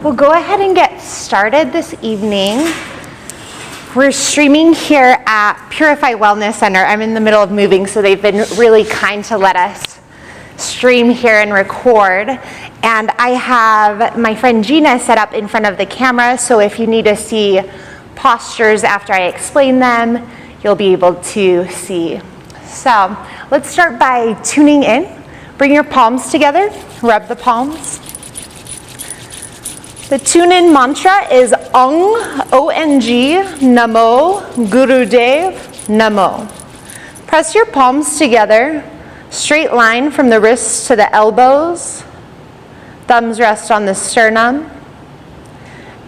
We'll go ahead and get started this evening. We're streaming here at Purify Wellness Center. I'm in the middle of moving, so they've been really kind to let us stream here and record. And I have my friend Gina set up in front of the camera, so if you need to see postures after I explain them, you'll be able to see. So let's start by tuning in. Bring your palms together, rub the palms. The tune-in mantra is Ong, O-N-G, Namo, Gurudev, Namo. Press your palms together, straight line from the wrists to the elbows. Thumbs rest on the sternum.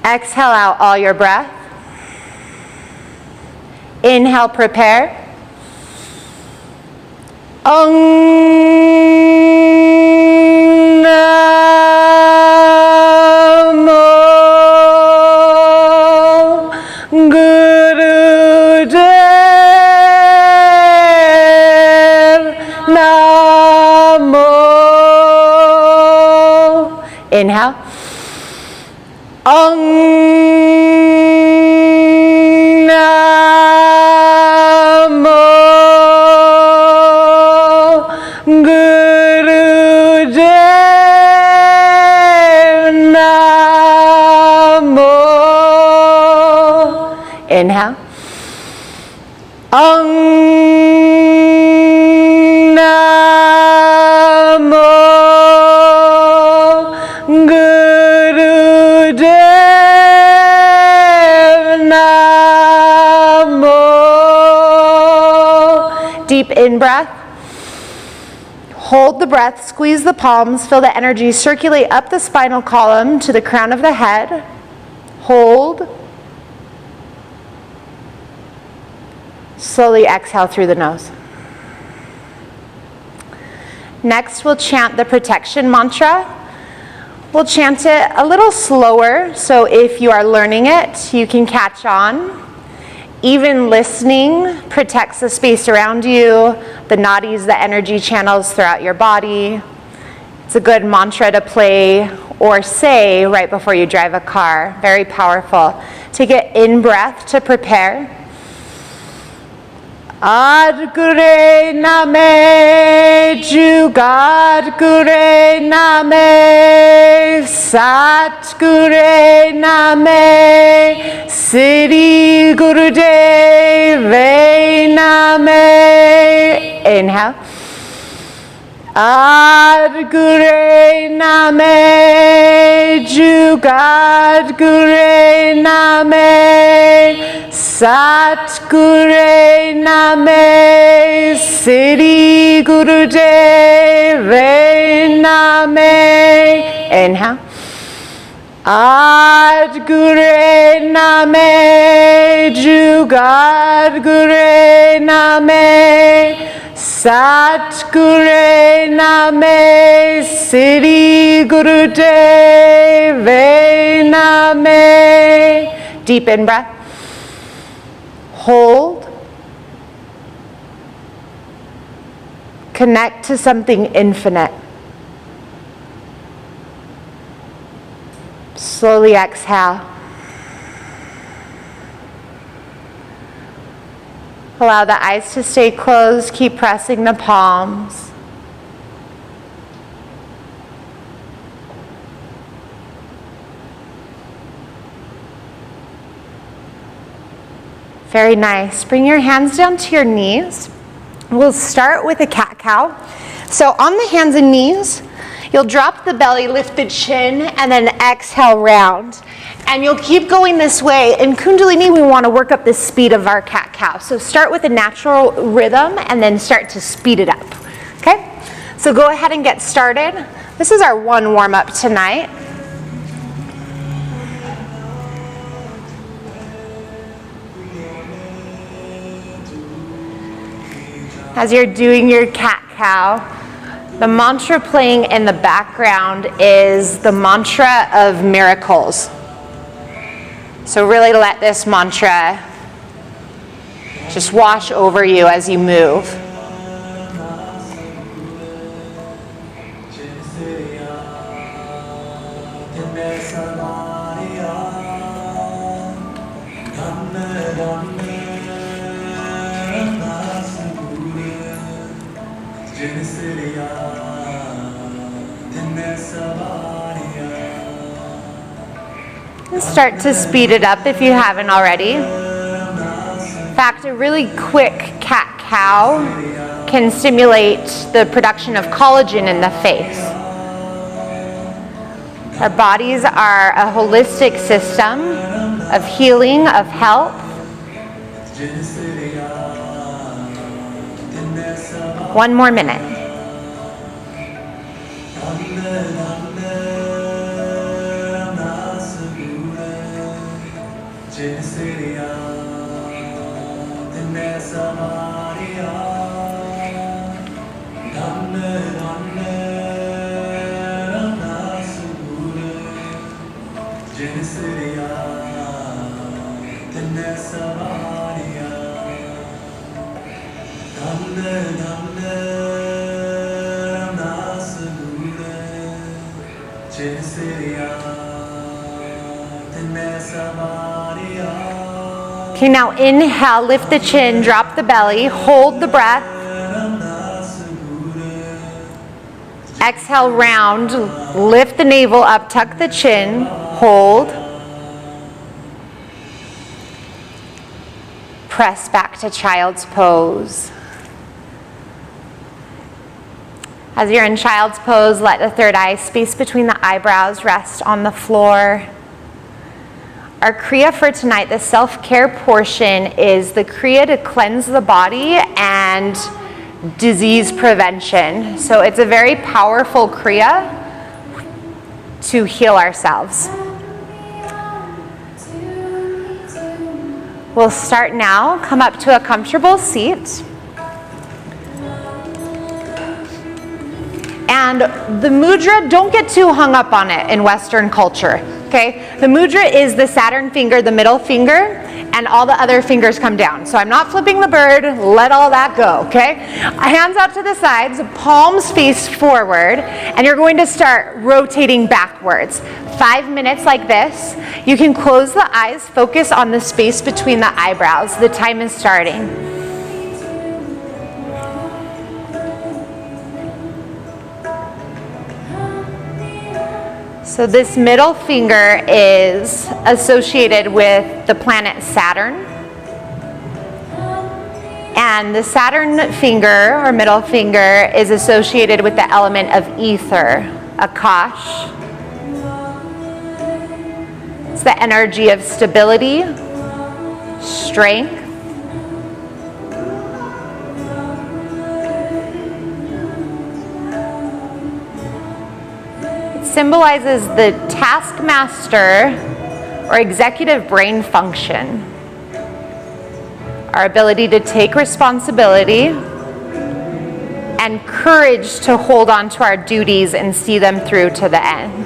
Exhale out all your breath. Inhale, prepare. Inhale. Om Namo Gurudev Namo. Inhale. Om deep in breath. Hold the breath, squeeze the palms, feel the energy circulate up the spinal column to the crown of the head. Hold. Slowly exhale through the nose. Next, we'll chant the protection mantra. We'll chant it a little slower, so if you are learning it, you can catch on. Even listening protects the space around you, the nadis, the energy channels throughout your body. It's a good mantra to play or say right before you drive a car. Very powerful. Take an in-breath to prepare. Adgure name, Jugadgure name, Satgure name, Siddhi Gurudev name. Inhale. Adgure name, Jugadgure name, Satgure name, Siddhi Gurudev name. Inhale. Adgure name, Jugadgure name, Satgure name, Siddhi Gurudev name. Deep in breath. Hold. Connect to something infinite. Slowly exhale. Allow the eyes to stay closed. Keep pressing the palms. Very nice. Bring your hands down to your knees. We'll start with a cat-cow. So on the hands and knees, you'll drop the belly, lift the chin, and then exhale round. And you'll keep going this way. In Kundalini, we want to work up the speed of our cat-cow. So start with a natural rhythm and then start to speed it up. Okay? So go ahead and get started. This is our one warm-up tonight. As you're doing your cat-cow, the mantra playing in the background is the mantra of miracles. So really let this mantra just wash over you as you move. Sala And start to speed it up if you haven't already. In fact, a really quick cat-cow can stimulate the production of collagen in the face. Our bodies are a holistic system of healing, of health. One more minute. Okay, now inhale, lift the chin, drop the belly, hold the breath. Exhale, round, lift the navel up, tuck the chin, hold. Press back to child's pose. As you're in child's pose, let the third eye space between the eyebrows rest on the floor. Our Kriya for tonight, the self-care portion, is the Kriya to cleanse the body and disease prevention. So it's a very powerful Kriya to heal ourselves. We'll start now. Come up to a comfortable seat. And the mudra, don't get too hung up on it in Western culture, okay? The mudra is the Saturn finger, the middle finger, and all the other fingers come down. So I'm not flipping the bird, let all that go, okay? Hands out to the sides, palms face forward, and you're going to start rotating backwards. 5 minutes like this. You can close the eyes, focus on the space between the eyebrows. The time is starting. So this middle finger is associated with the planet Saturn. And the Saturn finger, or middle finger, is associated with the element of ether, Akash. It's the energy of stability, strength. Symbolizes the taskmaster or executive brain function, our ability to take responsibility and courage to hold on to our duties and see them through to the end.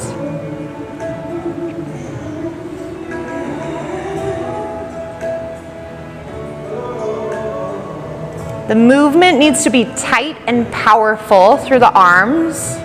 The movement needs to be tight and powerful through the arms.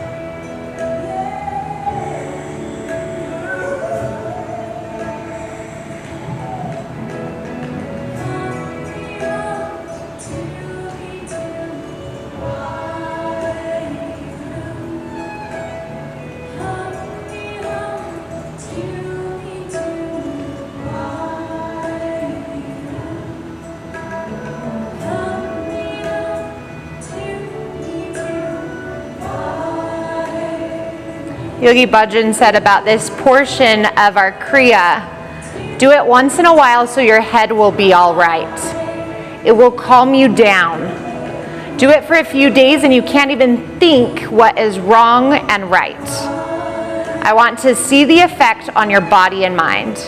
Yogi Bhajan said about this portion of our Kriya, do it once in a while so your head will be all right. It will calm you down. Do it for a few days and you can't even think what is wrong and right. I want to see the effect on your body and mind.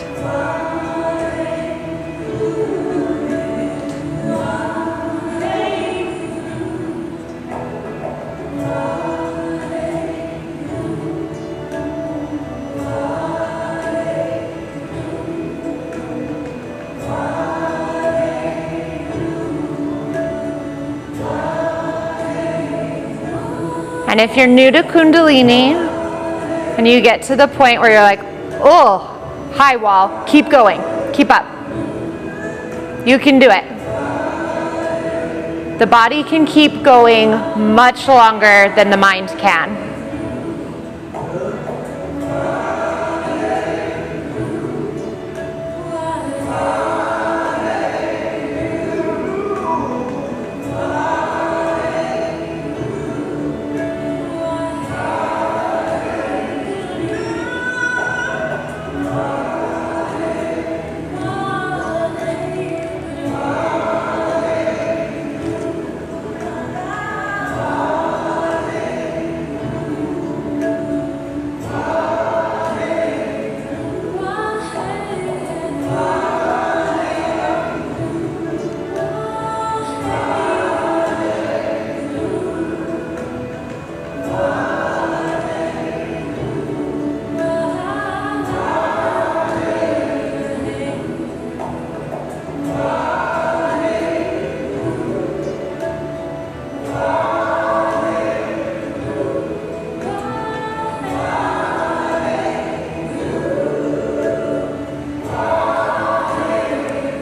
And if you're new to Kundalini and you get to the point where you're like, oh, high wall, keep going, keep up. You can do it. The body can keep going much longer than the mind can.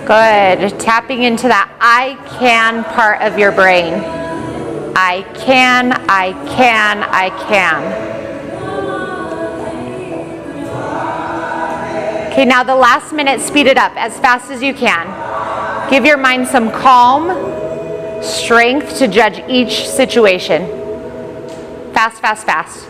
Good. Tapping into that I can part of your brain. I can, I can, I can. Okay, now the last minute, speed it up as fast as you can. Give your mind some calm, strength to judge each situation. Fast, fast, fast.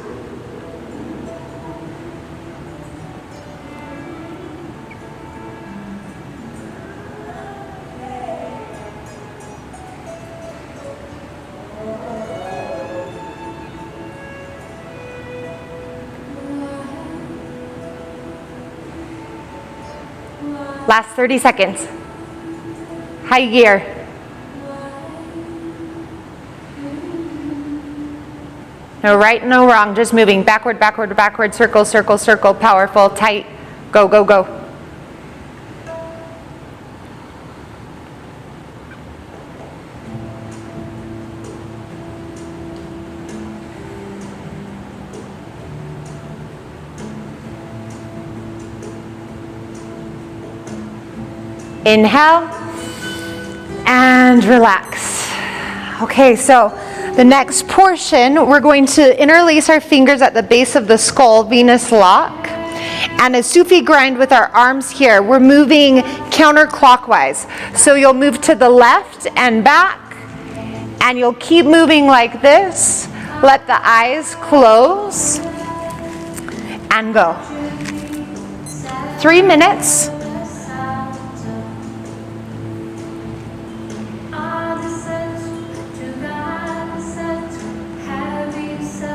Last 30 seconds. High gear. No right, no wrong, just moving backward, backward, backward, circle, circle, circle, powerful, tight. Go, go, go. Inhale and relax. Okay, so the next portion, we're going to interlace our fingers at the base of the skull, Venus lock, and a Sufi grind with our arms here. We're moving counterclockwise. So you'll move to the left and back, and you'll keep moving like this. Let the eyes close and go. 3 minutes.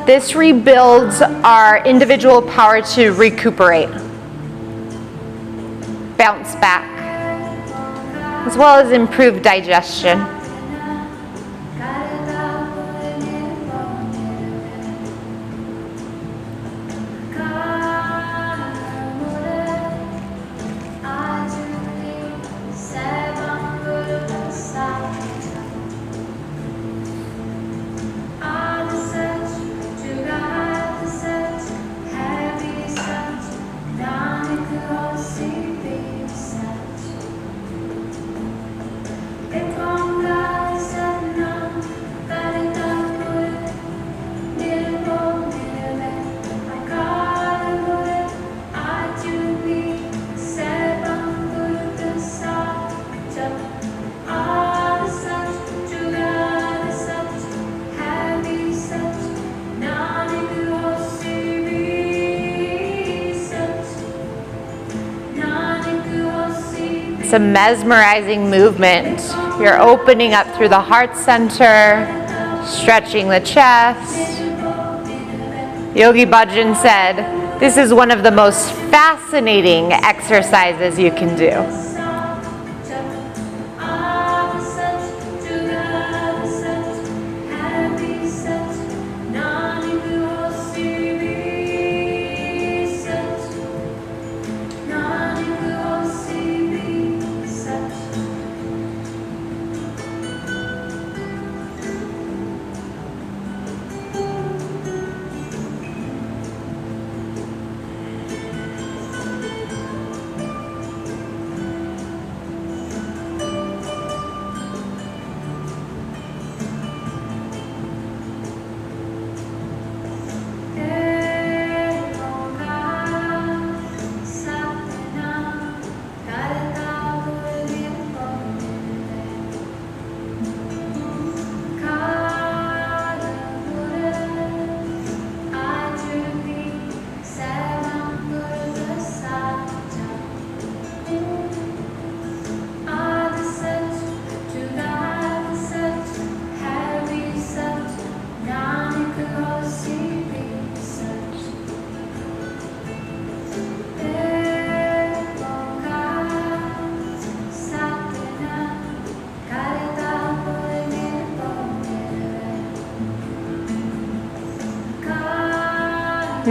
This rebuilds our individual power to recuperate, bounce back, as well as improve digestion. It's a mesmerizing movement. You're opening up through the heart center, stretching the chest. Yogi Bhajan said, this is one of the most fascinating exercises you can do.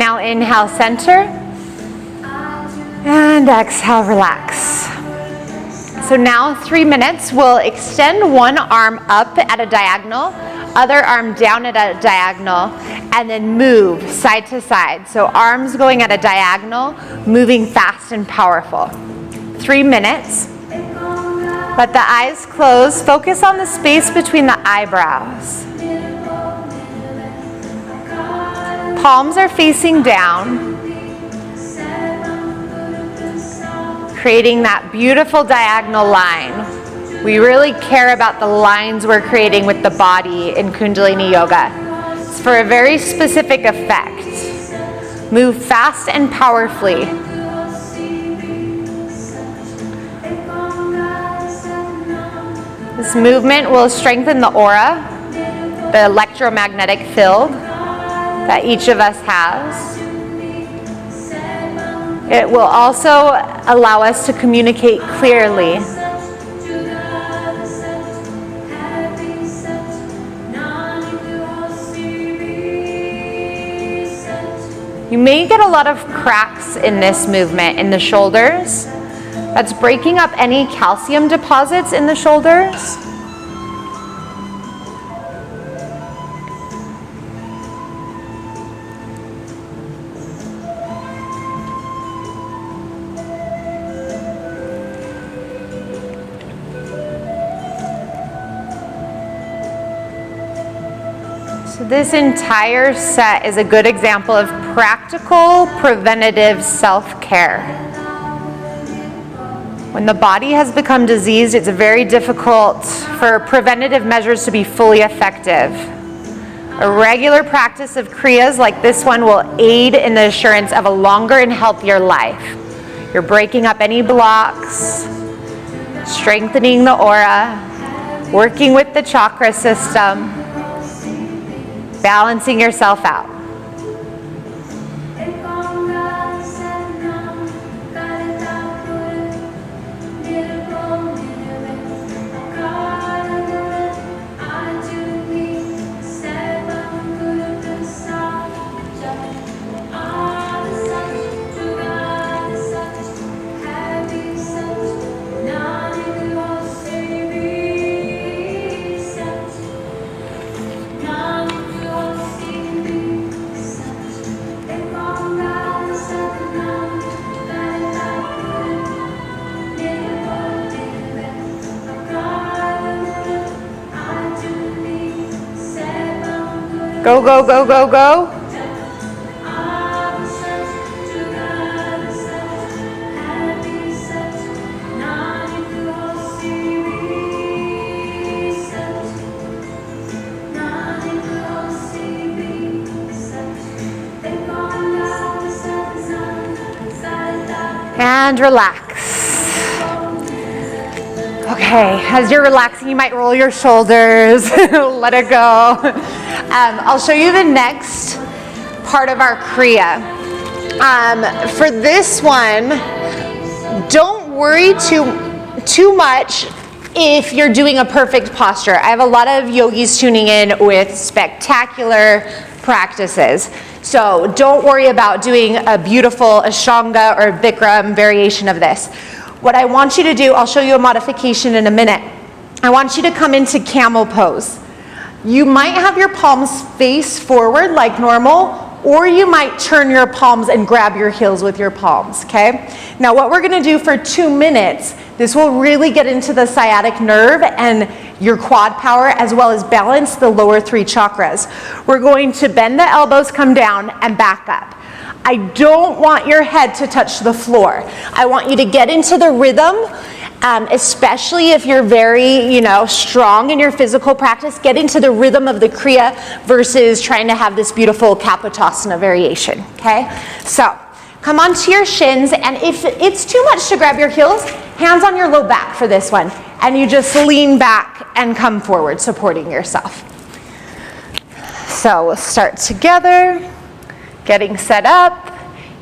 Now inhale, center, and exhale, relax. So now 3 minutes, we'll extend one arm up at a diagonal, other arm down at a diagonal, and then move side to side. So arms going at a diagonal, moving fast and powerful. 3 minutes. Let the eyes close. Focus on the space between the eyebrows. Palms are facing down, creating that beautiful diagonal line. We really care about the lines we're creating with the body in Kundalini Yoga. It's for a very specific effect. Move fast and powerfully. This movement will strengthen the aura, the electromagnetic field that each of us has. It will also allow us to communicate clearly. You may get a lot of cracks in this movement in the shoulders. That's breaking up any calcium deposits in the shoulders. So this entire set is a good example of practical preventative self-care. When the body has become diseased, it's very difficult for preventative measures to be fully effective. A regular practice of kriyas like this one will aid in the assurance of a longer and healthier life. You're breaking up any blocks, strengthening the aura, working with the chakra system, balancing yourself out. Go, go, go, go, go. And relax. Okay, as you're relaxing, you might roll your shoulders, let it go. I'll show you the next part of our kriya. For this one, don't worry too much if you're doing a perfect posture. I have a lot of yogis tuning in with spectacular practices. So don't worry about doing a beautiful Ashtanga or Bikram variation of this. What I want you to do, I'll show you a modification in a minute. I want you to come into camel pose. You might have your palms face forward like normal, or you might turn your palms and grab your heels with your palms, okay? Now what we're gonna do for 2 minutes, this will really get into the sciatic nerve and your quad power, as well as balance the lower 3 chakras. We're going to bend the elbows, come down, and back up. I don't want your head to touch the floor. I want you to get into the rhythm, especially if you're very, strong in your physical practice. Get into the rhythm of the kriya versus trying to have this beautiful Kapotasana variation, okay? So come onto your shins, and if it's too much to grab your heels, hands on your low back for this one, and you just lean back and come forward, supporting yourself. So we'll start together, getting set up,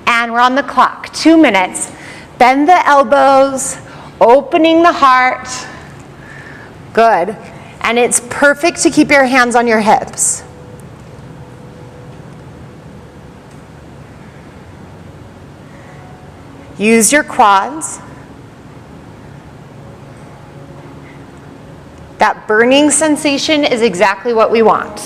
and we're on the clock. 2 minutes. Bend the elbows, opening the heart. Good. And it's perfect to keep your hands on your hips. Use your quads. That burning sensation is exactly what we want.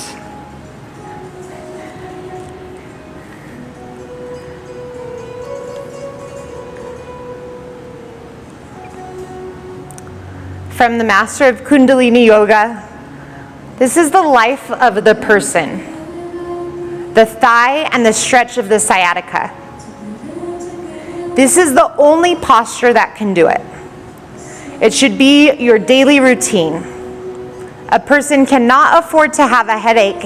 From the master of Kundalini Yoga, this is the life of the person. The thigh and the stretch of the sciatica. This is the only posture that can do it. It should be your daily routine. A person cannot afford to have a headache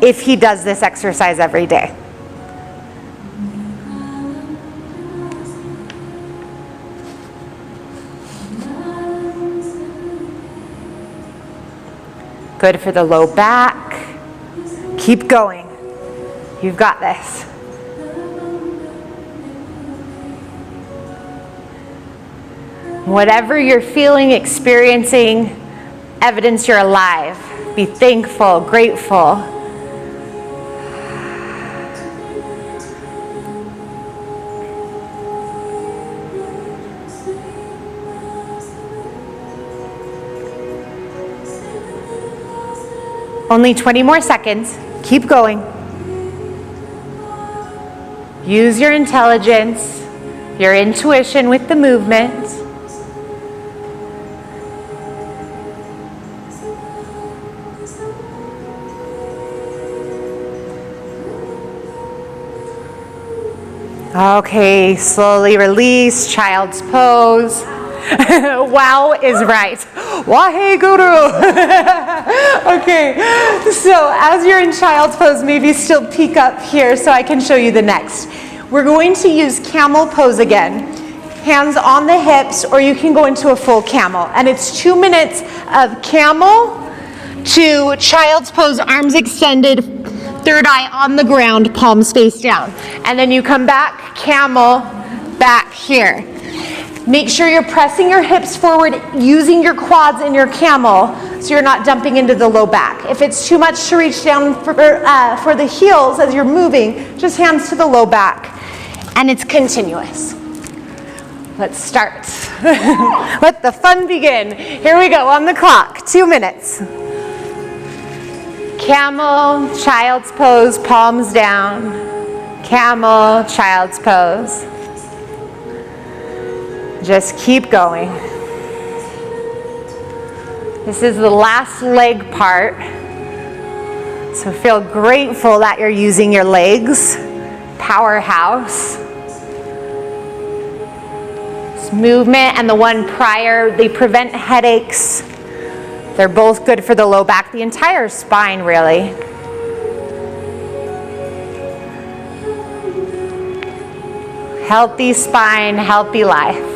if he does this exercise every day. Good for the low back. Keep going. You've got this. Whatever you're feeling, experiencing, evidence you're alive. Be thankful, grateful. Only 20 more seconds. Keep going. Use your intelligence, your intuition with the movement. Okay, slowly release, child's pose. Wow is right. Waheguru. Okay, so as you're in child's pose, maybe still peek up here so I can show you the next. We're going to use camel pose again. Hands on the hips, or you can go into a full camel. And it's 2 minutes of camel to child's pose, arms extended, third eye on the ground, palms face down. And then you come back, camel, back here. Make sure you're pressing your hips forward, using your quads in your camel so you're not dumping into the low back. If it's too much to reach down for the heels as you're moving, just hands to the low back. And it's continuous. Let's start. Let the fun begin. Here we go on the clock, 2 minutes. Camel, child's pose, palms down. Camel, child's pose. Just keep going. This is the last leg part. So feel grateful that you're using your legs. Powerhouse. This movement and the one prior, they prevent headaches. They're both good for the low back, the entire spine really. Healthy spine, healthy life.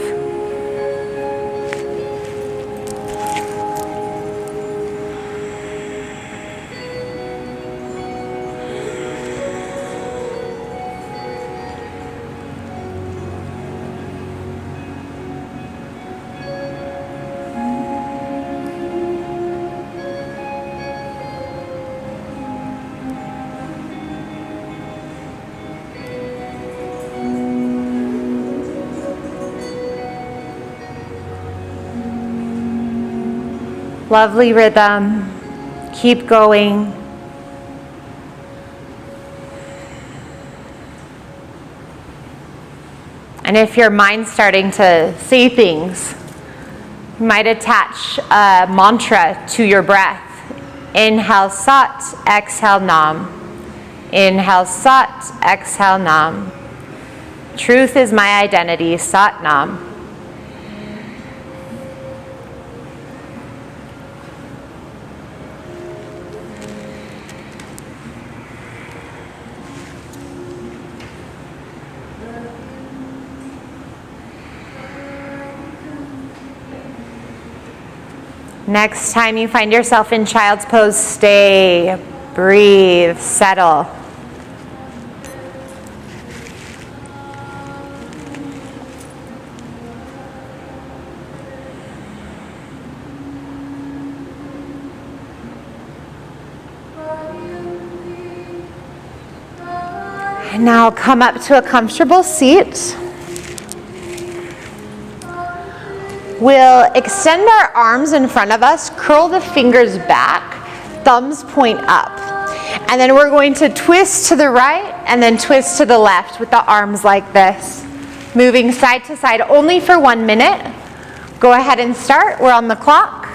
Lovely rhythm. Keep going. And if your mind's starting to say things, you might attach a mantra to your breath. Inhale Sat, exhale Nam. Inhale Sat, exhale Nam. Truth is my identity, Sat Nam. Next time you find yourself in child's pose, stay, breathe, settle. And now come up to a comfortable seat. We'll extend our arms in front of us, curl the fingers back, thumbs point up. And then we're going to twist to the right and then twist to the left with the arms like this. Moving side to side only for 1 minute. Go ahead and start. We're on the clock.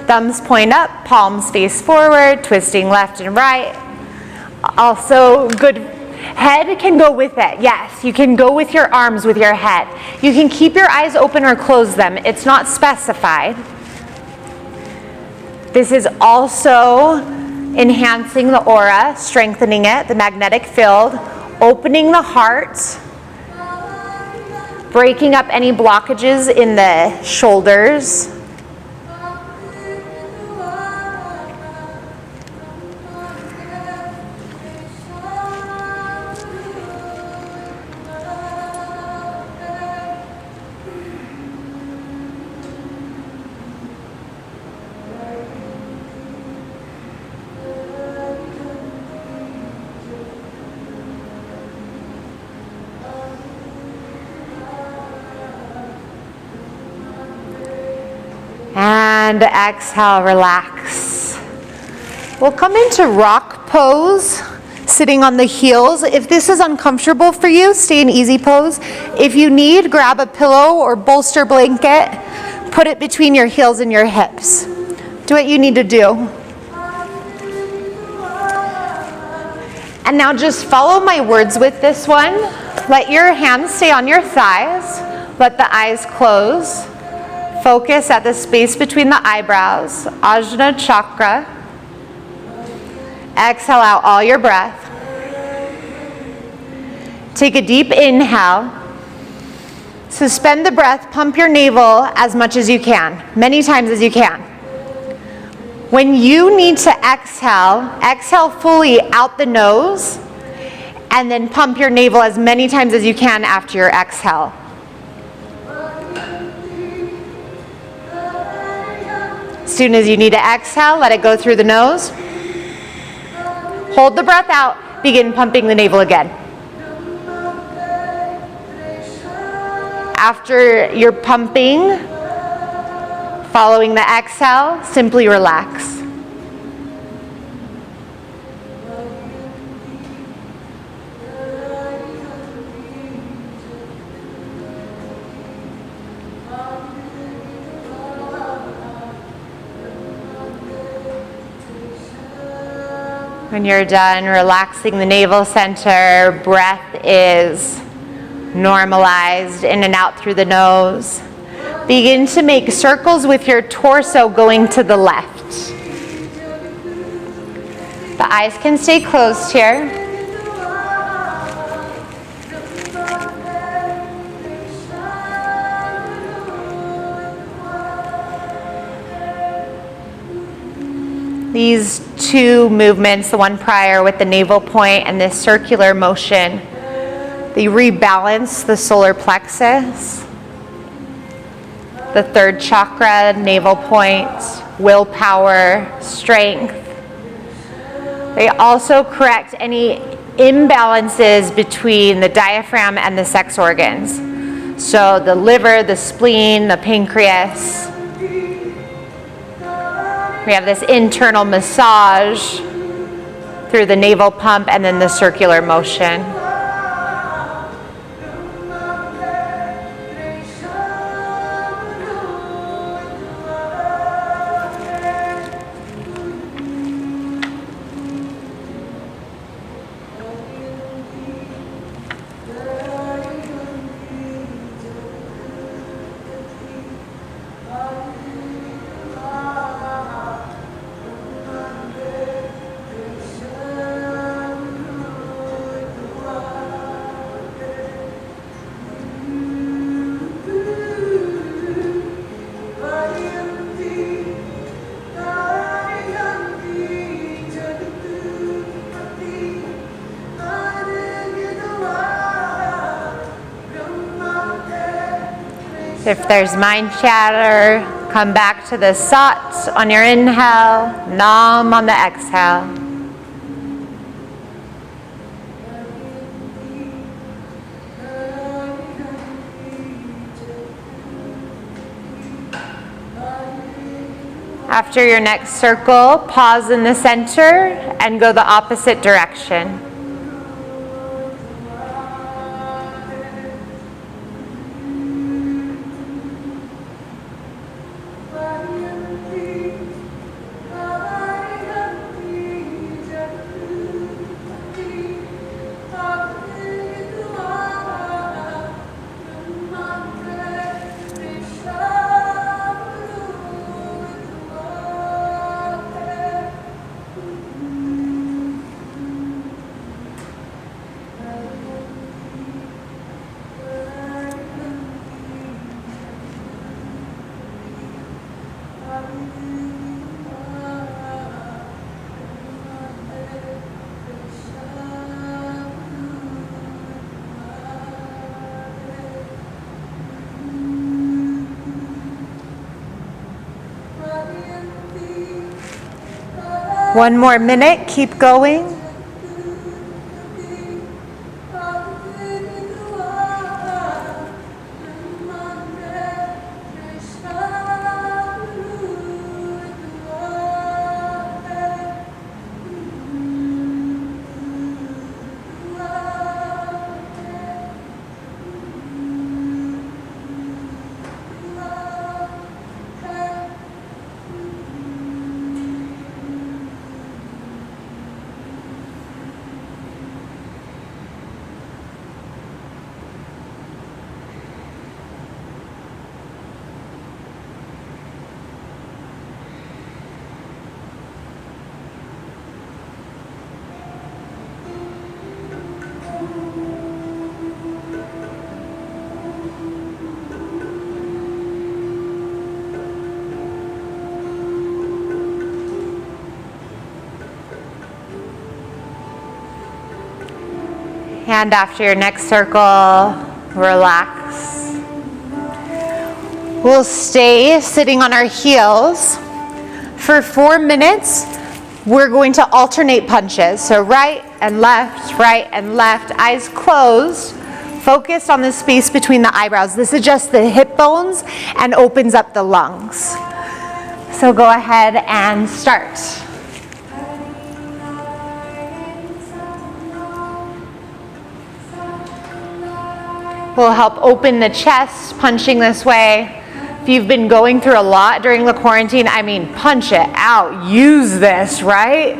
Thumbs point up, palms face forward, twisting left and right. Also, good head can go with it. Yes, you can go with your arms with your head. You can keep your eyes open or close them. It's not specified. This is also enhancing the aura, strengthening it, the magnetic field, opening the heart, breaking up any blockages in the shoulders. And exhale, relax. We'll come into rock pose, sitting on the heels. If this is uncomfortable for you, stay in easy pose. If you need, grab a pillow or bolster blanket, put it between your heels and your hips. Do what you need to do. And now just follow my words with this one. Let your hands stay on your thighs. Let the eyes close. Focus at the space between the eyebrows, Ajna chakra. Exhale out all your breath. Take a deep inhale. Suspend the breath, pump your navel as much as you can, many times as you can. When you need to exhale, exhale fully out the nose, and then pump your navel as many times as you can after your exhale. As soon as you need to exhale, let it go through the nose. Hold the breath out, begin pumping the navel again. After you're pumping, following the exhale, simply relax. When you're done relaxing the navel center, breath is normalized in and out through the nose. Begin to make circles with your torso going to the left. The eyes can stay closed here. These two movements, the one prior with the navel point and this circular motion, they rebalance the solar plexus, the third chakra, navel point, willpower, strength. They also correct any imbalances between the diaphragm and the sex organs. So the liver, the spleen, the pancreas. We have this internal massage through the navel pump and then the circular motion. If there's mind chatter, come back to the Sat on your inhale, Nam on the exhale. After your next circle, pause in the center and go the opposite direction. One more minute, keep going. And after your next circle, relax. We'll stay sitting on our heels. For 4 minutes, we're going to alternate punches. So right and left, eyes closed. Focus on the space between the eyebrows. This adjusts the hip bones and opens up the lungs. So go ahead and start. Will help open the chest, punching this way. If you've been going through a lot during the quarantine, I mean, punch it out. Use this, right?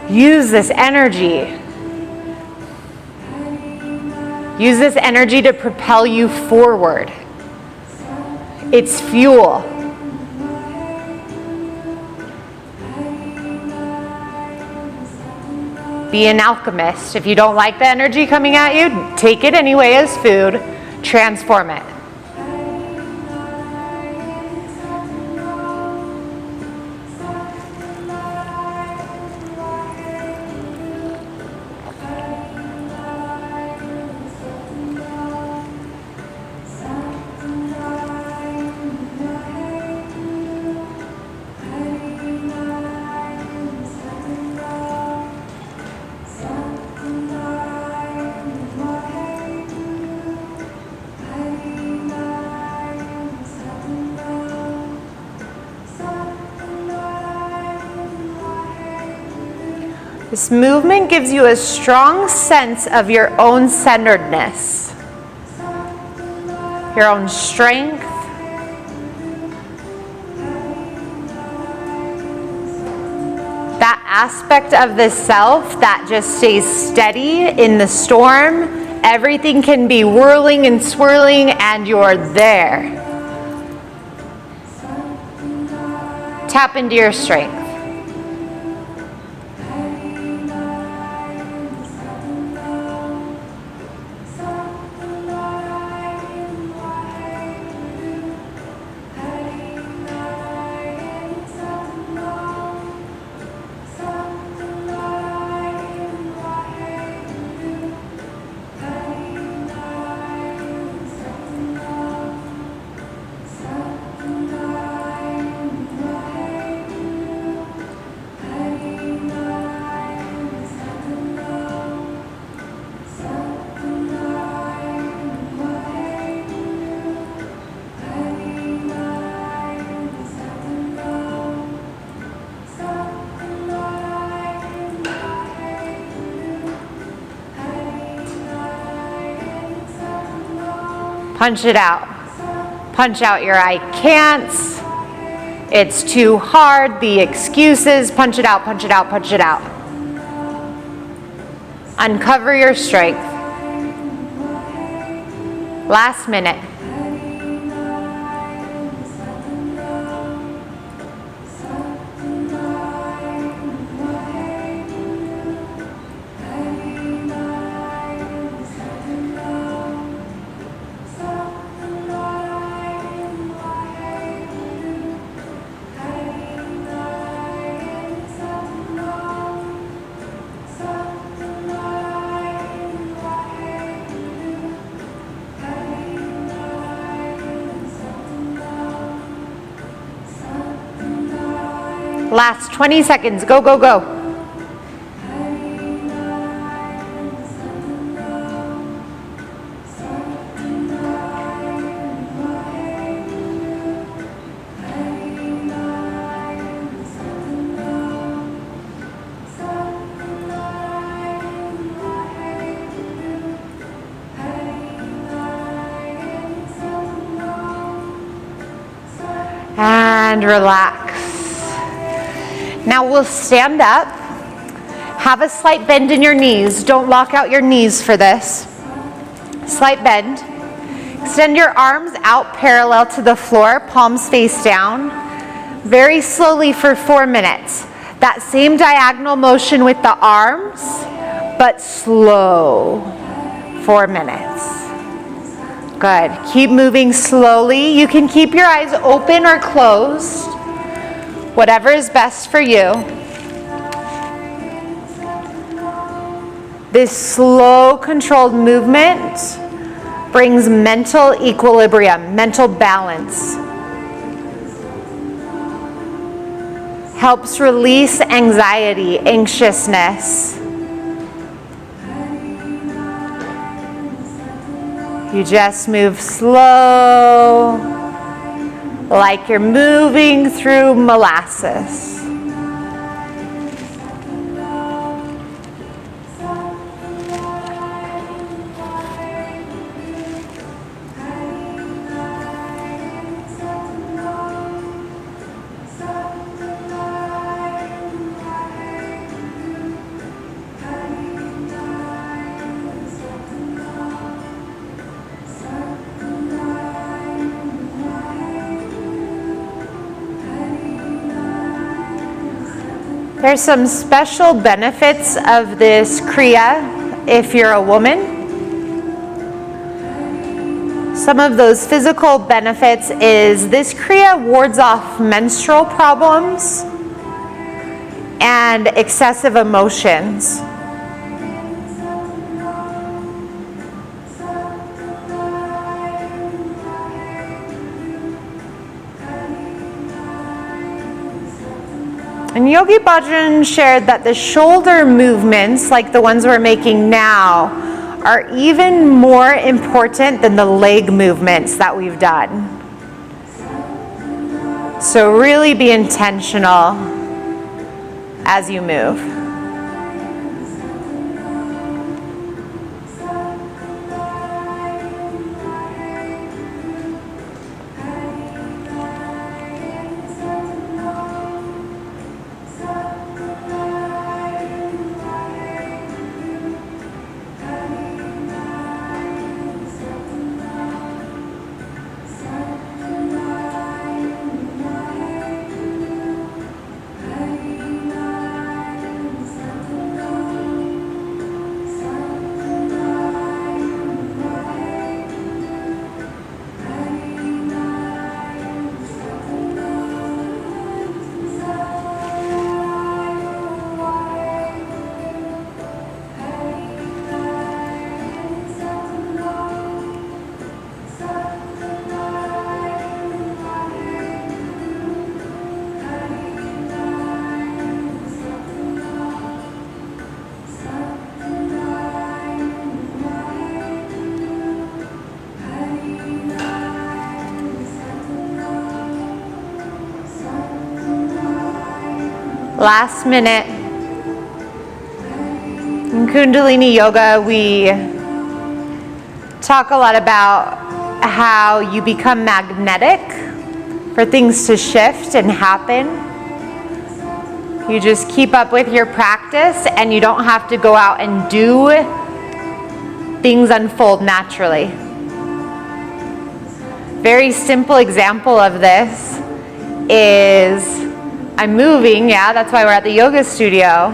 Use this energy. Use this energy to propel you forward. It's fuel. Be an alchemist. If you don't like the energy coming at you, take it anyway as food. Transform it. This movement gives you a strong sense of your own centeredness, your own strength. That aspect of the self that just stays steady in the storm. Everything can be whirling and swirling, and you're there. Tap into your strength. Punch it out. Punch out your I can'ts. It's too hard, the excuses. Punch it out, punch it out, punch it out. Uncover your strength. Last minute. Last 20 seconds. Go, go, go. And relax. Now we'll stand up. Have a slight bend in your knees. Don't lock out your knees for this. Slight bend. Extend your arms out parallel to the floor, palms face down. Very slowly for 4 minutes. That same diagonal motion with the arms, but slow. 4 minutes. Good. Keep moving slowly. You can keep your eyes open or closed. Whatever is best for you. This slow, controlled movement brings mental equilibrium, mental balance. Helps release anxiety, anxiousness. You just move slow, like you're moving through molasses. There's some special benefits of this Kriya if you're a woman. Some of those physical benefits is this Kriya wards off menstrual problems and excessive emotions. And Yogi Bhajan shared that the shoulder movements, like the ones we're making now, are even more important than the leg movements that we've done. So really be intentional as you move. Last minute. In Kundalini Yoga, we talk a lot about how you become magnetic for things to shift and happen. You just keep up with your practice and you don't have to go out and do things unfold naturally. Very simple example of this is I'm moving, yeah, that's why we're at the yoga studio,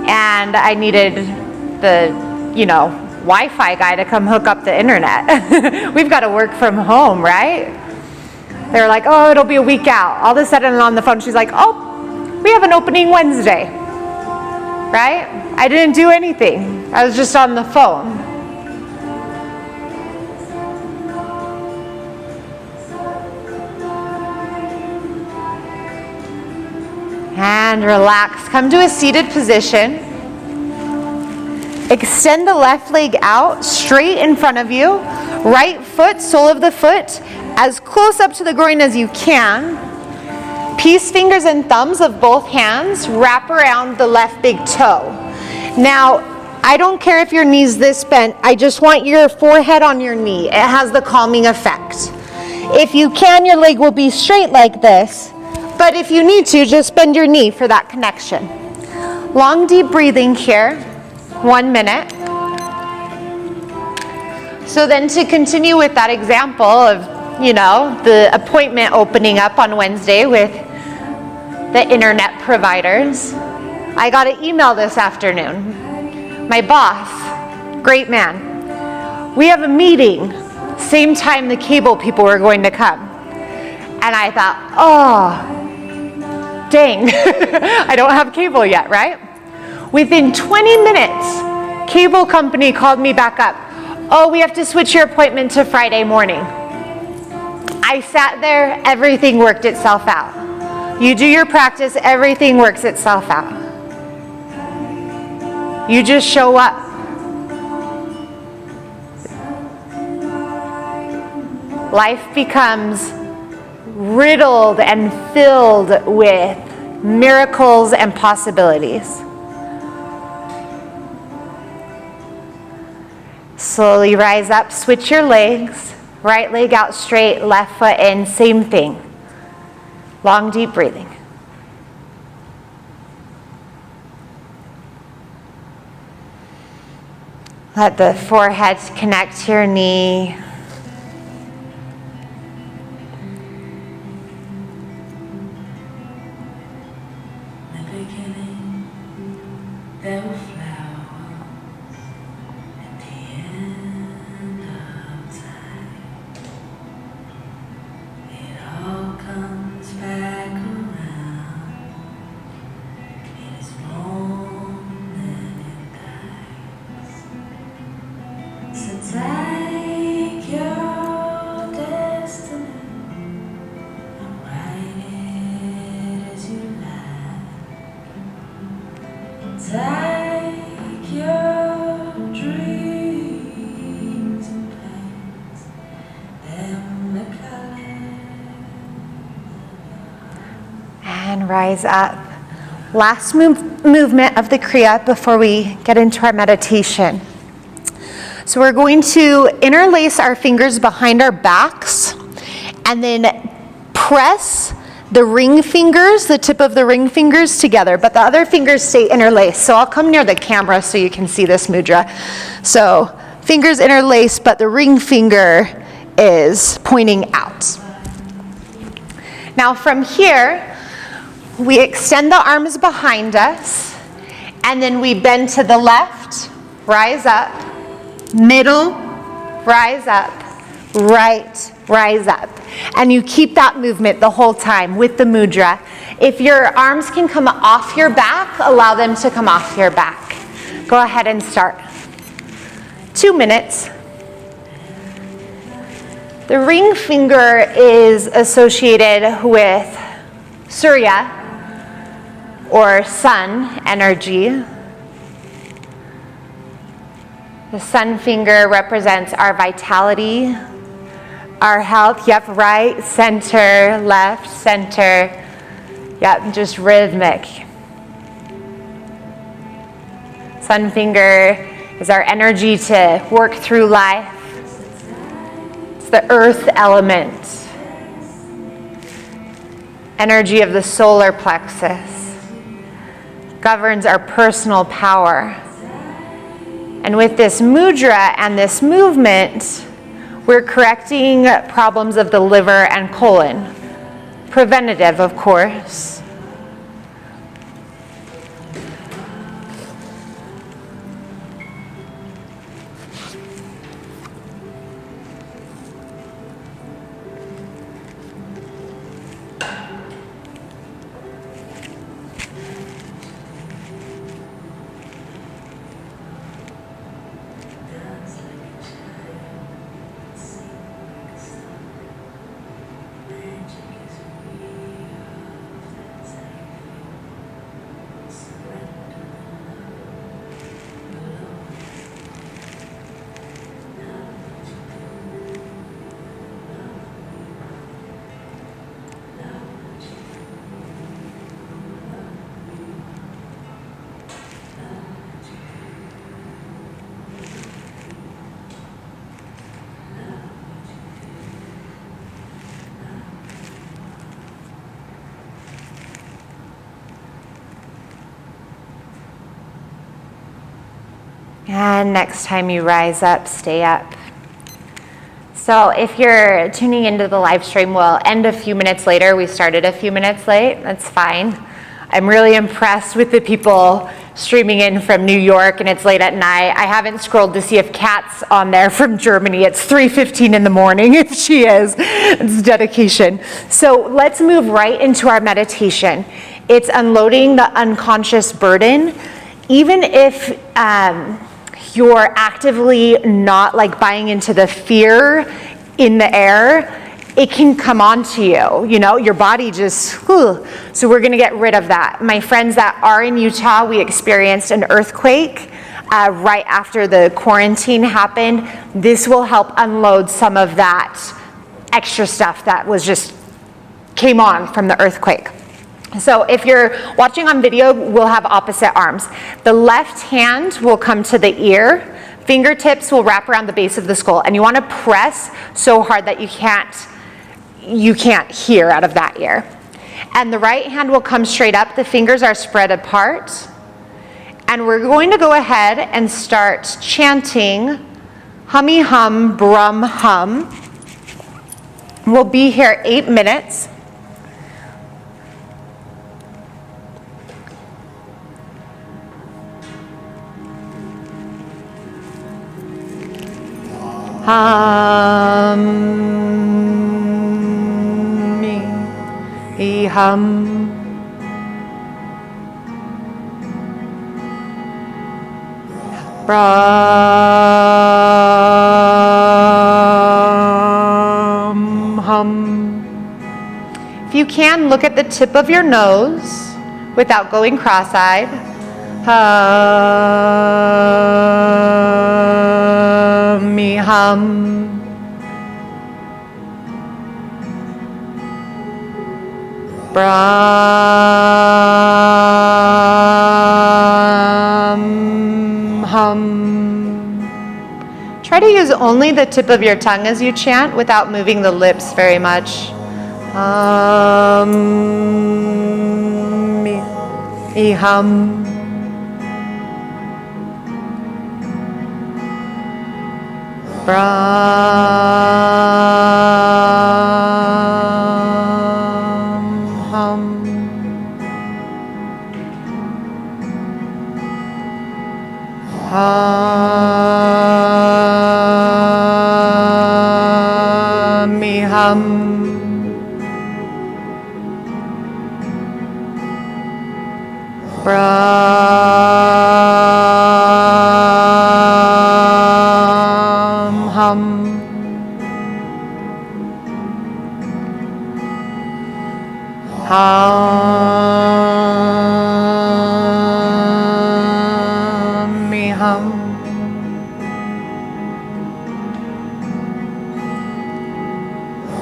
and I needed the, Wi-Fi guy to come hook up the internet. We've got to work from home, right? They're like, oh, it'll be a week out. All of a sudden on the phone, she's like, oh, we have an opening Wednesday, right? I didn't do anything. I was just on the phone. And relax. Come to a seated position. Extend the left leg out, straight in front of you. Right foot, sole of the foot, as close up to the groin as you can. Peace fingers and thumbs of both hands wrap around the left big toe. Now, I don't care if your knee's this bent. I just want your forehead on your knee. It has the calming effect. If you can, your leg will be straight like this. But if you need to, just bend your knee for that connection. Long, deep breathing here. 1 minute. So then to continue with that example of, the appointment opening up on Wednesday with the internet providers, I got an email this afternoon. My boss, great man, we have a meeting, same time the cable people were going to come. And I thought, oh, dang, I don't have cable yet, right? Within 20 minutes, cable company called me back up. Oh, we have to switch your appointment to Friday morning. I sat there, everything worked itself out. You do your practice, everything works itself out. You just show up. Life becomes riddled and filled with miracles and possibilities. Slowly rise up, switch your legs, right leg out straight, left foot in, same thing. Long, deep breathing. Let the forehead connect to your knee. In the beginning, there were flowers. At the end of time, it all comes back around. It is born and it dies. So take your destiny and write it as you like. Take your dreams and paint them the colors. And rise up. Last movement of the Kriya before we get into our meditation. So we're going to interlace our fingers behind our backs and then press the ring fingers, the tip of the ring fingers together, but the other fingers stay interlaced. So I'll come near the camera so you can see this mudra. So fingers interlaced, but the ring finger is pointing out. Now from here, we extend the arms behind us, and then we bend to the left, rise up, middle, rise up, right, rise up. And you keep that movement the whole time with the mudra. If your arms can come off your back, allow them to come off your back. Go ahead and start. 2 minutes. The ring finger is associated with Surya, or sun energy. The sun finger represents our vitality, our health. Yep, right, center, left, center. Yep, just rhythmic. Sun finger is our energy to work through life. It's the earth element. Energy of the solar plexus. Governs our personal power. And with this mudra and this movement, we're correcting problems of the liver and colon. Preventative, of course. And next time you rise up, stay up. So if you're tuning into the live stream, we'll end a few minutes later. We started a few minutes late. That's fine. I'm really impressed with the people streaming in from New York, and it's late at night. I haven't scrolled to see if Kat's on there from Germany. It's 3:15 in the morning. If she is, it's dedication. So let's move right into our meditation. It's unloading the unconscious burden. Even if you're actively not like buying into the fear in the air, it can come onto you, you know, your body just, whew. So we're gonna get rid of that. My friends that are in Utah, we experienced an earthquake right after the quarantine happened. This will help unload some of that extra stuff that was just came on from the earthquake. So if you're watching on video, we'll have opposite arms. The left hand will come to the ear. Fingertips will wrap around the base of the skull. And you want to press so hard that you can't hear out of that ear. And the right hand will come straight up. The fingers are spread apart. And we're going to go ahead and start chanting hummy hum, brum hum. We'll be here 8 minutes. Hum, me, hum. Brum, hum. If you can, look at the tip of your nose without going cross-eyed. Hum, me, hum. Brum, hum. Try to use only the tip of your tongue as you chant without moving the lips very much. Me, hum. Brum, hum. Hum, me, hum. Brum, hum. Hum, me, hum.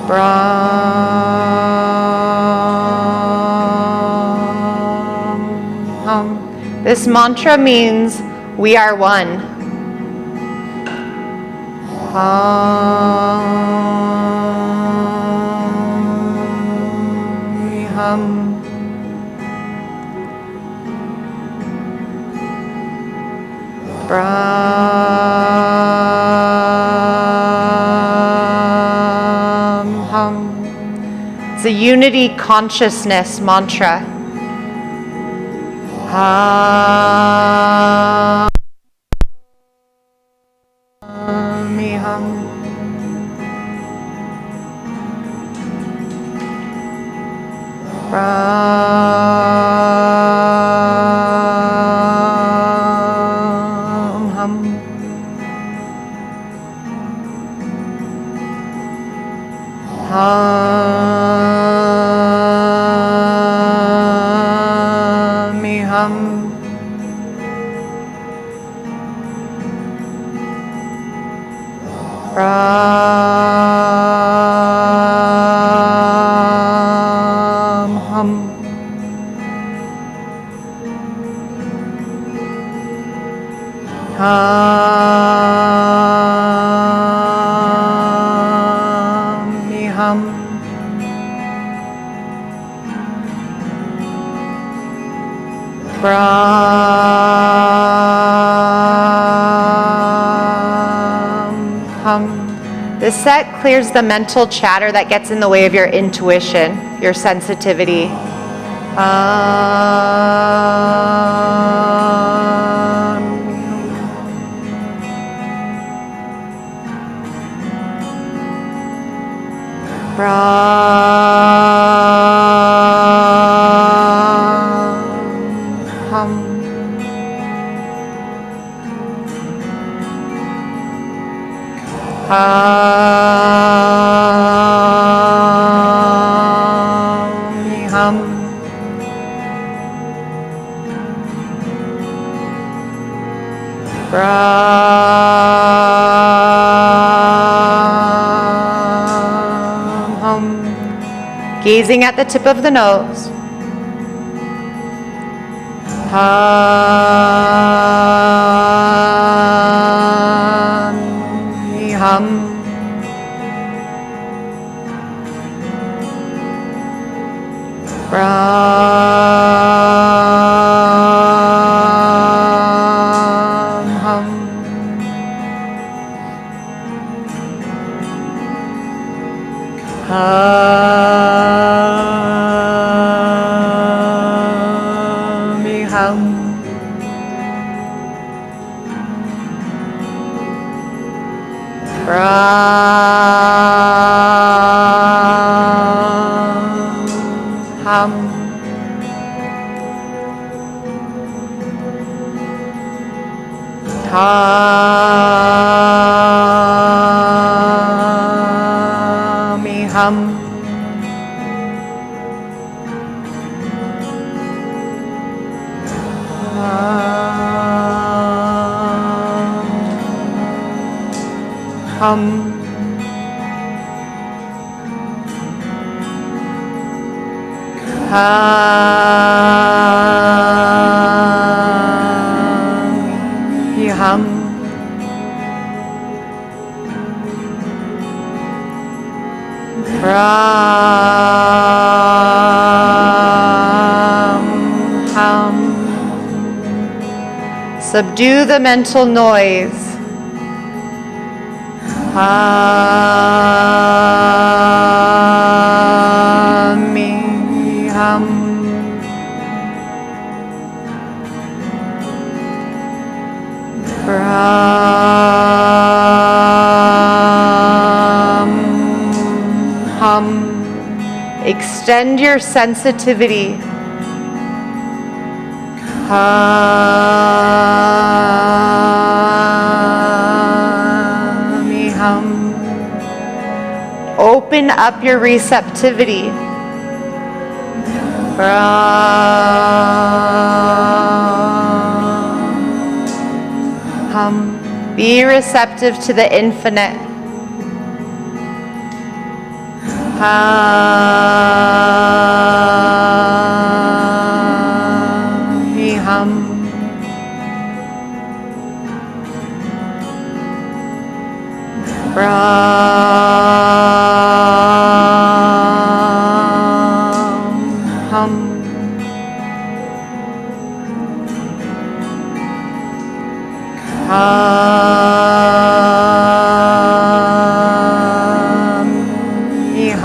Brum, hum. This mantra means we are one. Hum. Brahm hum. It's a unity consciousness mantra. Hum. Hum. Brahm hum. Hum. Brahm hum. Hum. Brahm hum. This set clears the mental chatter that gets in the way of your intuition, your sensitivity. Brahm hum. Hum. Brahm hum. Gazing at the tip of the nose. Hum. Brahm hum. Hum. Brahm hum. Hum. Hum. Hum. Brahm hum. Subdue the mental noise. Hum. Brahm hum. Extend your sensitivity. Hum. Open up your receptivity. Hum. Be receptive to the infinite. Hum.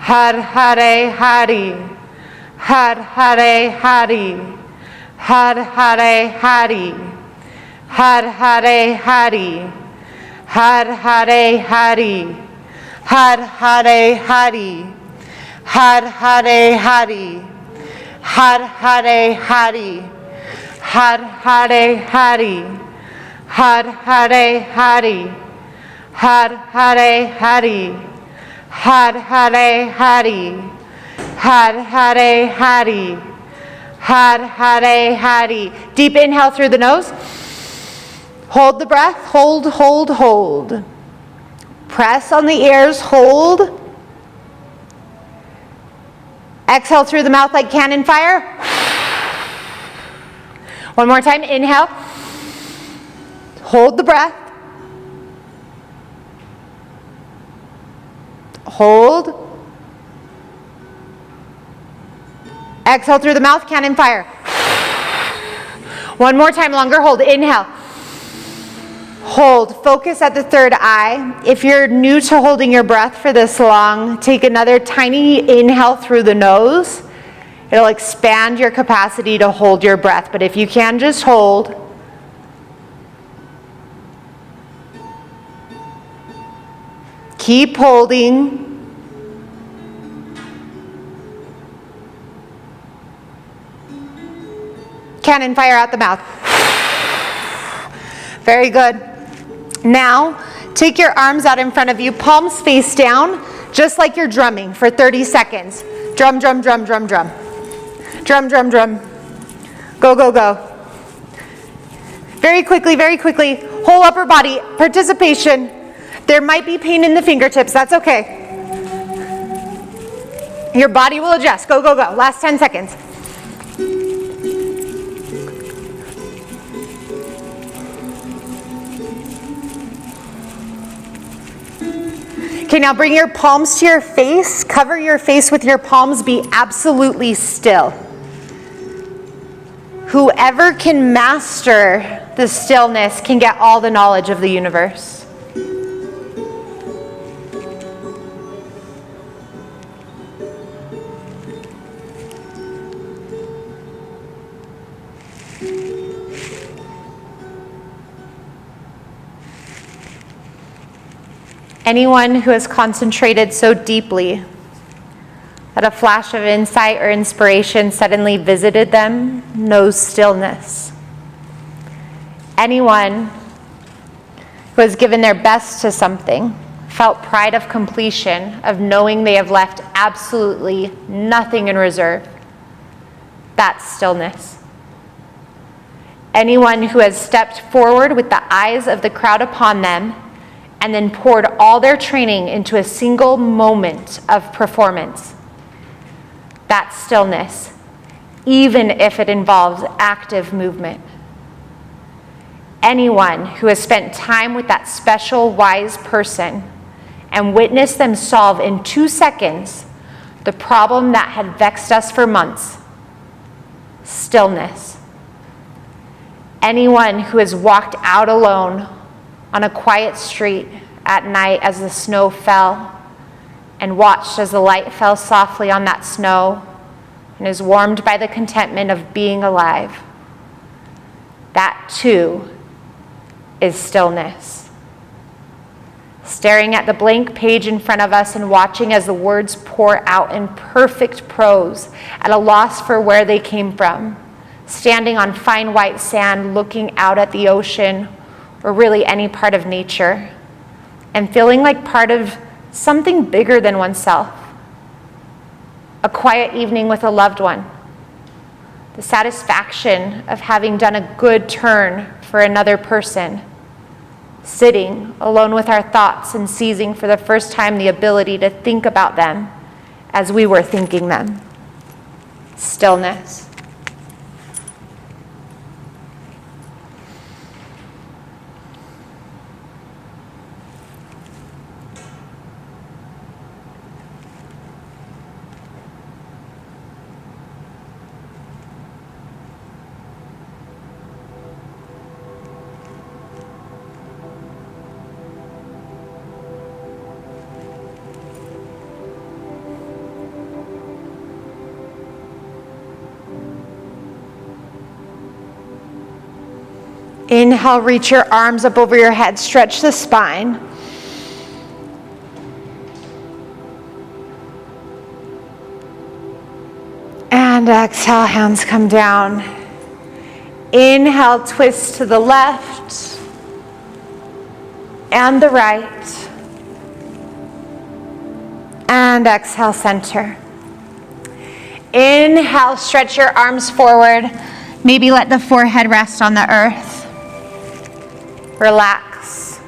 Har Hare Hari. Har Hare Hari. Har Hare Hari. Har Hare Hari. Har Hare Hari. Har Hare Hari. Har Hare Hari. Har Hare Hari. Har Hare Hari. Har Hare Hari. Har Hare Hari. Har Hare Hari. Har Hare Hari. Har Hare Hari. Deep inhale through the nose. Hold the breath. Hold, hold, hold. Press on the ears. Hold. Exhale through the mouth like cannon fire. One more time. Inhale. Hold the breath. Hold. Exhale through the mouth, cannon fire. One more time, longer hold. Inhale. Hold. Focus at the third eye. If you're new to holding your breath for this long, take another tiny inhale through the nose. It'll expand your capacity to hold your breath. But if you can, just hold. Keep holding. Cannon fire out the mouth. Very good. Now, take your arms out in front of you, palms face down, just like you're drumming for 30 seconds. Drum, drum, drum, drum, drum. Drum, drum, drum. Go, go, go. Very quickly, whole upper body, participation. There might be pain in the fingertips, that's okay. Your body will adjust. Go, go, go. Last 10 seconds. Okay, now bring your palms to your face. Cover your face with your palms. Be absolutely still. Whoever can master the stillness can get all the knowledge of the universe. Anyone who has concentrated so deeply that a flash of insight or inspiration suddenly visited them knows stillness. Anyone who has given their best to something felt pride of completion, of knowing they have left absolutely nothing in reserve. That's stillness. Anyone who has stepped forward with the eyes of the crowd upon them and then poured all their training into a single moment of performance. That's stillness, even if it involves active movement. Anyone who has spent time with that special wise person and witnessed them solve in 2 seconds the problem that had vexed us for months. Stillness. Anyone who has walked out alone on a quiet street at night as the snow fell and watched as the light fell softly on that snow and is warmed by the contentment of being alive. That too is stillness. Staring at the blank page in front of us and watching as the words pour out in perfect prose, at a loss for where they came from, standing on fine white sand looking out at the ocean or really any part of nature, and feeling like part of something bigger than oneself. A quiet evening with a loved one. The satisfaction of having done a good turn for another person. Sitting alone with our thoughts and seizing for the first time the ability to think about them as we were thinking them. Stillness. Inhale, reach your arms up over your head, stretch the spine. And exhale, hands come down. Inhale, twist to the left and the right. And exhale, center. Inhale, stretch your arms forward. Maybe let the forehead rest on the earth. Relax.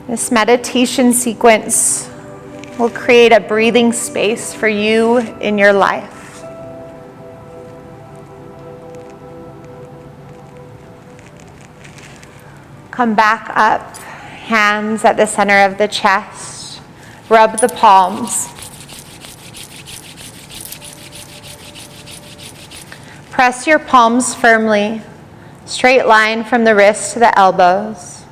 This meditation sequence will create a breathing space for you in your life. Come back up, hands at the center of the chest. Rub the palms. Press your palms firmly, straight line from the wrists to the elbows.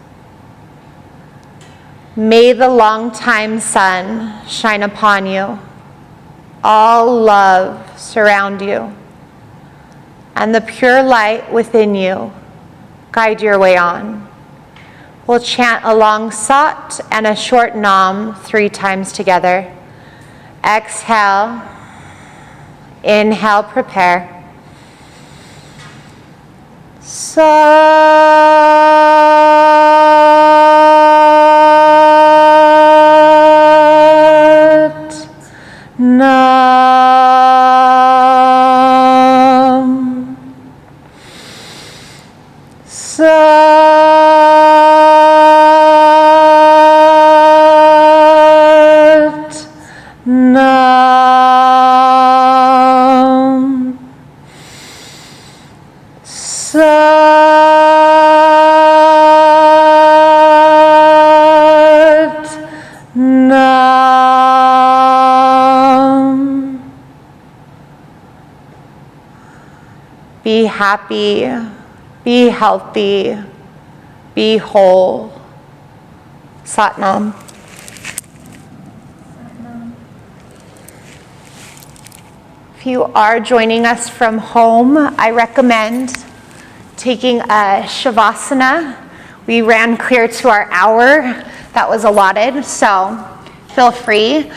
May the long-time sun shine upon you. All love surround you. And the pure light within you guide your way on. We'll chant a long Sat and a short Nam 3 times together. Exhale. Inhale, prepare. Sat Nam Sat Nam Sat Nam. Be happy, be healthy, be whole. Sat Nam. If you are joining us from home, I recommend taking a Shavasana. We ran clear to our hour that was allotted, so feel free.